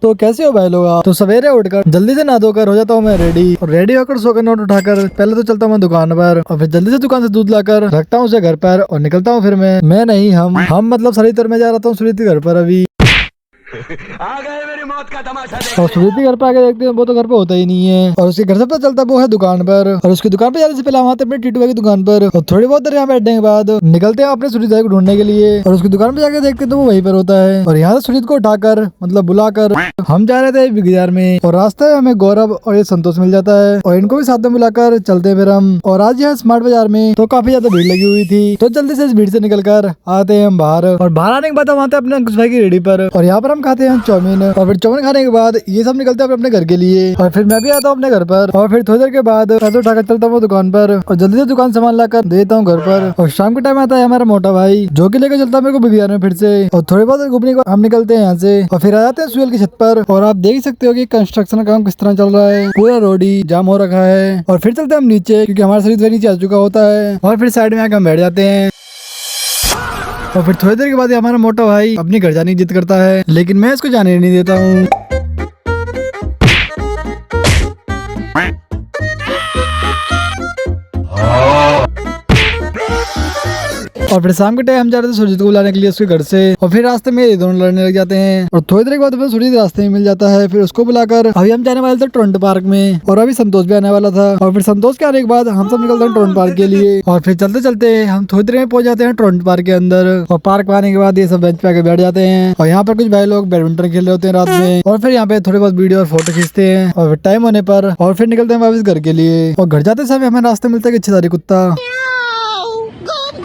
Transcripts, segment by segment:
तो कैसे हो भाई लोग? तो सवेरे उठकर जल्दी से नहा धोकर हो जाता हूँ मैं रेडी, और रेडी होकर सोकर नोट उठाकर पहले तो चलता हूँ मैं दुकान पर, और फिर जल्दी से दुकान से दूध लाकर रखता हूँ उसे घर पर और निकलता हूँ। फिर मैं नहीं हम मतलब सरितर में जा रहा हूँ सुरीति घर पर अभी। आ गए मेरी मौत का तमाशा देखने। और सुरीति घर पे आके देखते हैं वो तो घर पे होता ही नहीं है, और उसके घर से पता चलता है वो है दुकान पर, और उसकी दुकान पे जाने से पहले हम आते हैं अपने टीटू भाई की दुकान पर, और थोड़ी बहुत देर यहाँ बैठने के बाद निकलते हैं अपने सुरीत भाई को ढूंढने के लिए, और उसकी दुकान पे जाके देखते हैं तो वो वहीं पर होता है। और यहाँ से सुरीत को उठाकर मतलब बुलाकर हम जा रहे थे बिग बाजार में, और रास्ते में हमें गौरव और ये संतोष मिल जाता है, और इनको भी साथ में बुलाकर चलते हैं फिर हम। और आज यहाँ स्मार्ट बाजार में तो काफी ज्यादा भीड़ लगी हुई थी, तो जल्दी से इस भीड़ से निकलकर आते हैं हम बाहर, और बाहर आने के बाद हम आते हैं अपने अंकुश भाई की रेडी पर, और यहाँ पर हम खाते हैं चाउमीन, और फिर चाउमीन खाने के बाद ये सब निकलते हैं अपने घर के लिए, और फिर मैं भी आता हूँ अपने घर पर, और फिर थोड़ी देर के बाद पैसे उठाकर चलता हूँ दुकान पर, और जल्दी से दुकान सामान लाकर देता हूँ घर पर। और शाम के टाइम आता है हमारा मोटा भाई जो कि लेकर चलता है मेरे को बिग बाजार में फिर से, और थोड़ी बहुत घूमने को हम निकलते हैं यहाँ से, और फिर आ जाते हैं सुहेल की छत पर, और आप देख सकते हो कि कंस्ट्रक्शन का काम किस तरह चल रहा है, पूरा रोड ही जाम हो रखा है। और फिर चलते हैं हम नीचे क्योंकि हमारा शरीर नीचे आ चुका होता है, और फिर साइड में आकर हम बैठ जाते हैं। और फिर थोड़ी देर के बाद हमारा मोटा भाई अपनी घर जाने की जिद करता है, लेकिन मैं इसको जाने नहीं देता हूँ। और फिर शाम के टाइम हम जा रहे थे सुरजीत को बुलाने के लिए उसके घर से, और फिर रास्ते में ये दोनों लड़ने लग जाते हैं, और थोड़ी देर के बाद फिर सुरजीत रास्ते में मिल जाता है, फिर उसको बुलाकर अभी हम जाने वाले थे टोरंटो पार्क में, और अभी संतोष भी आने वाला था, और फिर संतोष के आने के बाद हम सब निकलते हैं टोरंटो पार्क के लिए, और फिर चलते चलते हम थोड़ी देर में पहुंच जाते हैं टोरंटो पार्क के अंदर, और पार्क में आने के बाद ये सब बेंच पे आके बैठ जाते हैं, और यहाँ पर कुछ भाई लोग बैडमिंटन खेल रहे होते हैं रात में, और फिर यहाँ पे थोड़ी बहुत वीडियो और फोटो खींचते हैं, और फिर टाइम होने पर और फिर निकलते हैं वापस घर के लिए। और घर जाते समय हमें रास्ते मिलता है कि अच्छी कुत्ता,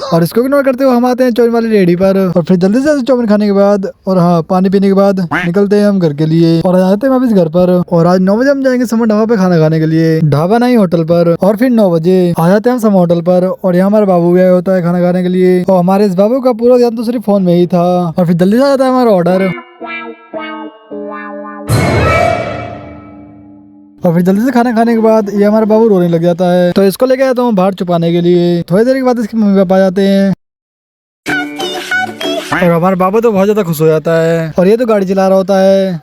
और इसको इग्नोर करते हुए हम आते हैं चाउमीन वाली रेडी पर, और फिर जल्दी से चाउमीन खाने के बाद और हाँ पानी पीने के बाद निकलते हैं हम घर के लिए, और आ जाते हैं वापस घर पर। और आज 9 बजे हम जाएंगे समर ढाबा पे खाना खाने के लिए, ढाबा नहीं होटल पर, और फिर 9 बजे आ जाते हैं हम समर होटल पर, और यहाँ हमारा बाबू भी आया होता है खाना खाने के लिए, और हमारे इस बाबू का पूरा ध्यान तो सिर्फ फोन में ही था। और फिर जल्दी से आ जाता है हमारा ऑर्डर, और फिर जल्दी से खाना खाने के बाद ये हमारा बाबू रोने लग जाता है, तो इसको लेके आता हूँ बाहर छुपाने के लिए। थोड़ी देर के बाद इसके मम्मी पापा आ जाते हैं, और हमारा बाबू तो बहुत ज्यादा खुश हो जाता है, और ये तो गाड़ी चला रहा होता है।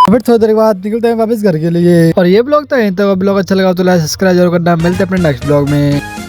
फिर थोड़ी देर बाद निकलते हैं वापस घर के लिए, और ये ब्लॉग तो यहीं तक। ब्लॉग अच्छा लगा तो लाइक सब्सक्राइब जरूर करना। मिलते हैं अपने नेक्स्ट ब्लॉग में।